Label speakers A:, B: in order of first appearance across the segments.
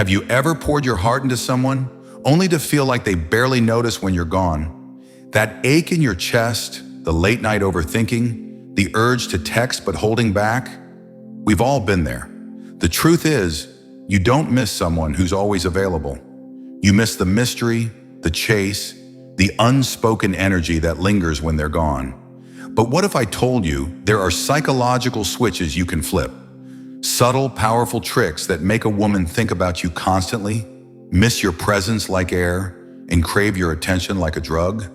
A: Have you ever poured your heart into someone only to feel like they barely notice when you're gone? That ache in your chest, the late night overthinking, the urge to text but holding back? We've all been there. The truth is, you don't miss someone who's always available. You miss the mystery, the chase, the unspoken energy that lingers when they're gone. But what if I told you there are psychological switches you can flip? Subtle, powerful tricks that make a woman think about you constantly, miss your presence like air, and crave your attention like a drug?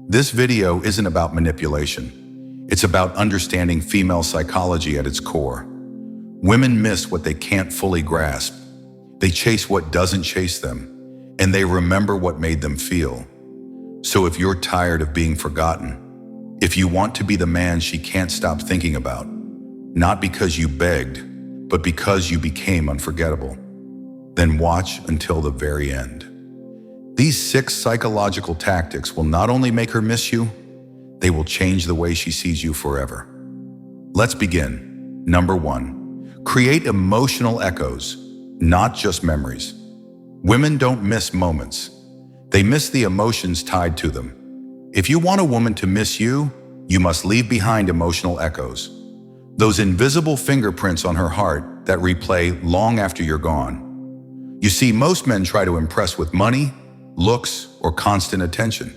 A: This video isn't about manipulation. It's about understanding female psychology at its core. Women miss what they can't fully grasp. They chase what doesn't chase them, and they remember what made them feel. So if you're tired of being forgotten, if you want to be the man she can't stop thinking about, not because you begged, but because you became unforgettable, then watch until the very end. These 6 psychological tactics will not only make her miss you, they will change the way she sees you forever. Let's begin. Number 1, create emotional echoes, not just memories. Women don't miss moments. They miss the emotions tied to them. If you want a woman to miss you, you must leave behind emotional echoes. Those invisible fingerprints on her heart that replay long after you're gone. You see, most men try to impress with money, looks, or constant attention.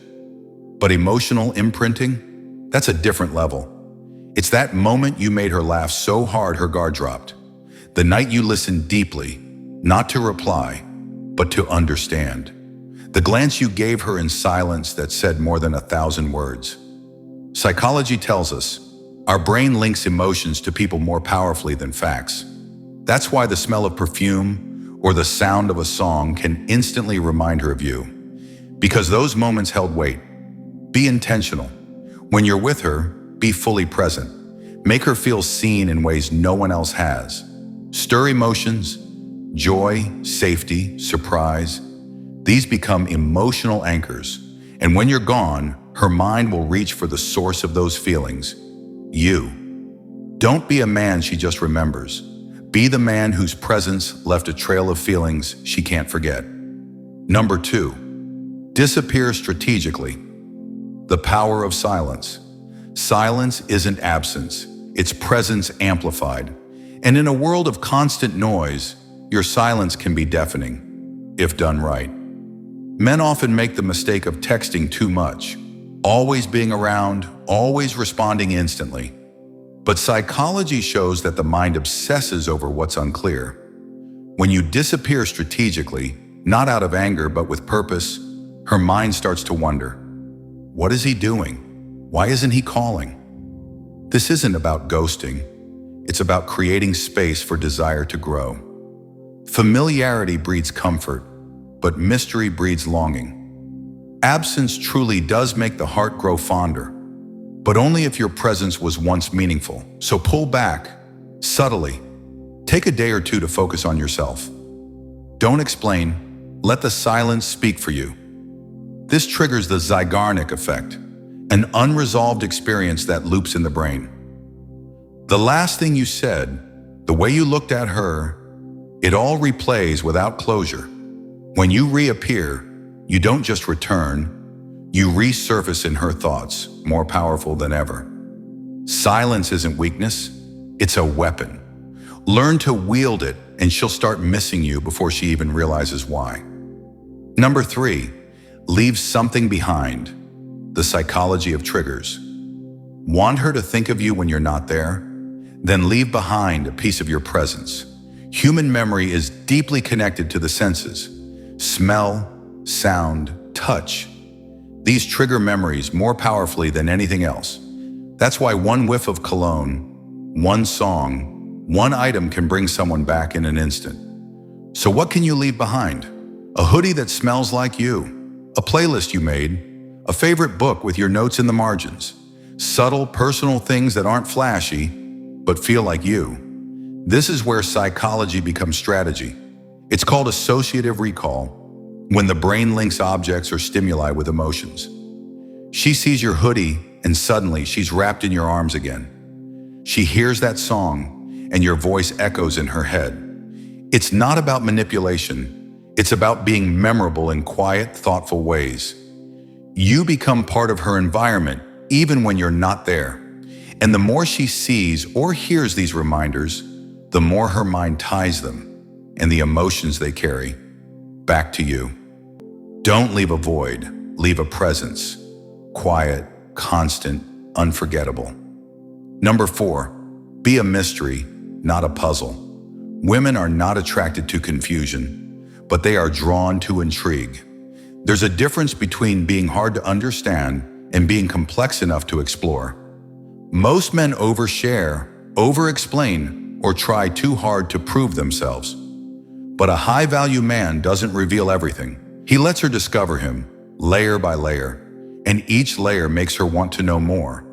A: But emotional imprinting, that's a different level. It's that moment you made her laugh so hard her guard dropped. The night you listened deeply, not to reply, but to understand. The glance you gave her in silence that said more than 1,000 words. Psychology tells us, our brain links emotions to people more powerfully than facts. That's why the smell of perfume or the sound of a song can instantly remind her of you. Because those moments held weight. Be intentional. When you're with her, be fully present. Make her feel seen in ways no one else has. Stir emotions, joy, safety, surprise. These become emotional anchors. And when you're gone, her mind will reach for the source of those feelings. You. Don't be a man she just remembers. Be the man whose presence left a trail of feelings she can't forget. Number 2, disappear strategically. The power of silence. Silence isn't absence, it's presence amplified. And in a world of constant noise, your silence can be deafening, if done right. Men often make the mistake of texting too much, always being around, always responding instantly. But psychology shows that the mind obsesses over what's unclear. When you disappear strategically, not out of anger but with purpose, her mind starts to wonder, what is he doing? Why isn't he calling? This isn't about ghosting. It's about creating space for desire to grow. Familiarity breeds comfort, but mystery breeds longing. Absence truly does make the heart grow fonder, but only if your presence was once meaningful. So pull back, subtly. Take a day or two to focus on yourself. Don't explain, let the silence speak for you. This triggers the Zeigarnik effect, an unresolved experience that loops in the brain. The last thing you said, the way you looked at her, it all replays without closure. When you reappear, you don't just return, you resurface in her thoughts, more powerful than ever. Silence isn't weakness, it's a weapon. Learn to wield it and she'll start missing you before she even realizes why. Number 3, leave something behind. The psychology of triggers. Want her to think of you when you're not there? Then leave behind a piece of your presence. Human memory is deeply connected to the senses. Smell, sound, touch. These trigger memories more powerfully than anything else. That's why one whiff of cologne, one song, one item can bring someone back in an instant. So what can you leave behind? A hoodie that smells like you, a playlist you made, a favorite book with your notes in the margins, subtle personal things that aren't flashy, but feel like you. This is where psychology becomes strategy. It's called associative recall, when the brain links objects or stimuli with emotions. She sees your hoodie and suddenly she's wrapped in your arms again. She hears that song and your voice echoes in her head. It's not about manipulation. It's about being memorable in quiet, thoughtful ways. You become part of her environment, even when you're not there. And the more she sees or hears these reminders, the more her mind ties them and the emotions they carry back to you. Don't leave a void, leave a presence. Quiet, constant, unforgettable. Number 4, be a mystery, not a puzzle. Women are not attracted to confusion, but they are drawn to intrigue. There's a difference between being hard to understand and being complex enough to explore. Most men overshare, over-explain, or try too hard to prove themselves. But a high-value man doesn't reveal everything. He lets her discover him, layer by layer, and each layer makes her want to know more.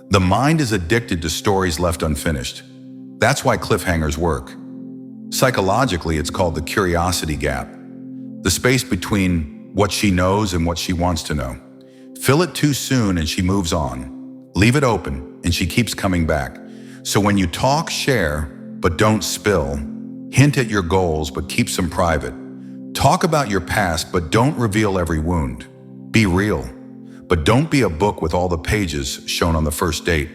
A: The mind is addicted to stories left unfinished. That's why cliffhangers work. Psychologically, it's called the curiosity gap, the space between what she knows and what she wants to know. Fill it too soon and she moves on. Leave it open and she keeps coming back. So when you talk, share, but don't spill. Hint at your goals, but keep some private. Talk about your past, but don't reveal every wound. Be real, but don't be a book with all the pages shown on the first date.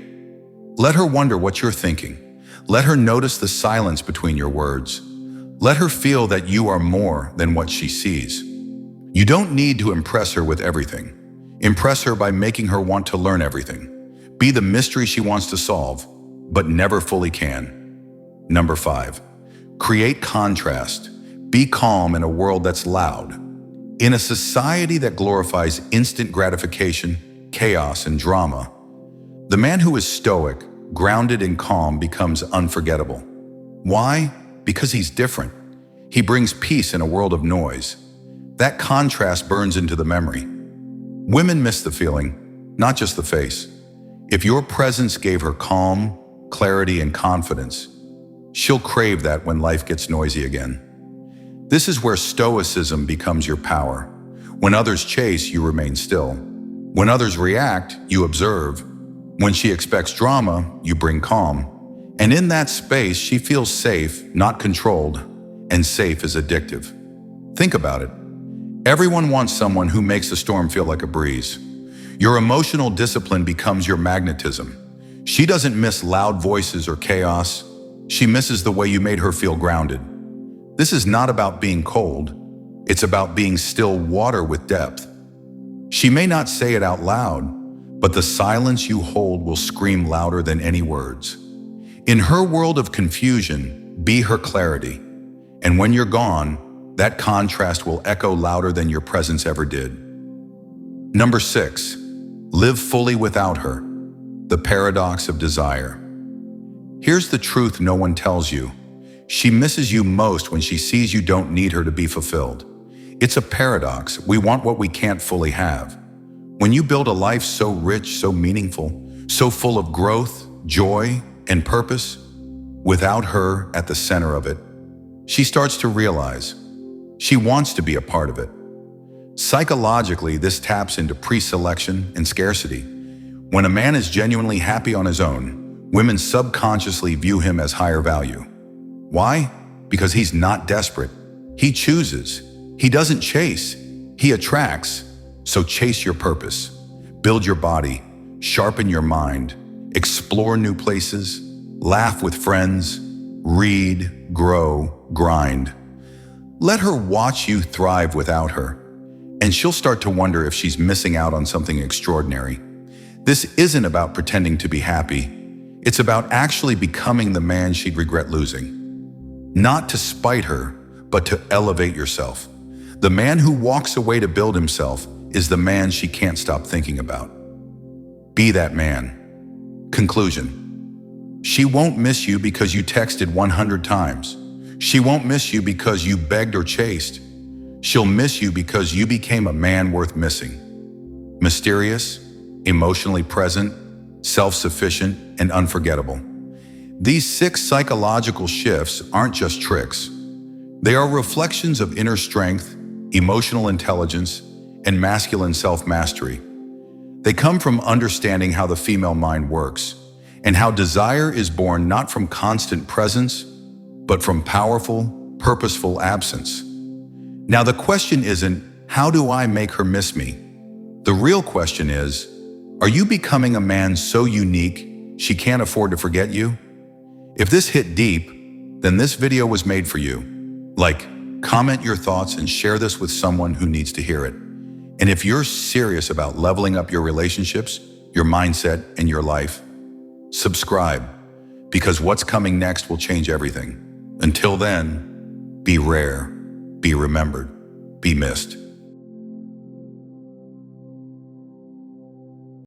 A: Let her wonder what you're thinking. Let her notice the silence between your words. Let her feel that you are more than what she sees. You don't need to impress her with everything. Impress her by making her want to learn everything. Be the mystery she wants to solve, but never fully can. Number 5, create contrast. Be calm in a world that's loud. In a society that glorifies instant gratification, chaos, and drama, the man who is stoic, grounded and calm becomes unforgettable. Why? Because he's different. He brings peace in a world of noise. That contrast burns into the memory. Women miss the feeling, not just the face. If your presence gave her calm, clarity, and confidence, she'll crave that when life gets noisy again. This is where Stoicism becomes your power. When others chase, you remain still. When others react, you observe. When she expects drama, you bring calm. And in that space, she feels safe, not controlled, and safe is addictive. Think about it. Everyone wants someone who makes the storm feel like a breeze. Your emotional discipline becomes your magnetism. She doesn't miss loud voices or chaos. She misses the way you made her feel grounded. This is not about being cold. It's about being still water with depth. She may not say it out loud, but the silence you hold will scream louder than any words. In her world of confusion, be her clarity. And when you're gone, that contrast will echo louder than your presence ever did. Number 6, live fully without her. The paradox of desire. Here's the truth no one tells you. She misses you most when she sees you don't need her to be fulfilled. It's a paradox. We want what we can't fully have. When you build a life so rich, so meaningful, so full of growth, joy, and purpose, without her at the center of it, she starts to realize she wants to be a part of it. Psychologically, this taps into pre-selection and scarcity. When a man is genuinely happy on his own, women subconsciously view him as higher value. Why? Because he's not desperate. He chooses. He doesn't chase. He attracts. So chase your purpose. Build your body. Sharpen your mind. Explore new places. Laugh with friends. Read, grow, grind. Let her watch you thrive without her, and she'll start to wonder if she's missing out on something extraordinary. This isn't about pretending to be happy. It's about actually becoming the man she'd regret losing. Not to spite her, but to elevate yourself. The man who walks away to build himself is the man she can't stop thinking about. Be that man. Conclusion. She won't miss you because you texted 100 times. She won't miss you because you begged or chased. She'll miss you because you became a man worth missing. Mysterious, emotionally present, self-sufficient, and unforgettable. These 6 psychological shifts aren't just tricks. They are reflections of inner strength, emotional intelligence, and masculine self-mastery. They come from understanding how the female mind works and how desire is born not from constant presence, but from powerful, purposeful absence. Now the question isn't, how do I make her miss me? The real question is, are you becoming a man so unique she can't afford to forget you? If this hit deep, then this video was made for you. Like, comment your thoughts and share this with someone who needs to hear it. And if you're serious about leveling up your relationships, your mindset, and your life, subscribe, because what's coming next will change everything. Until then, be rare, be remembered, be missed.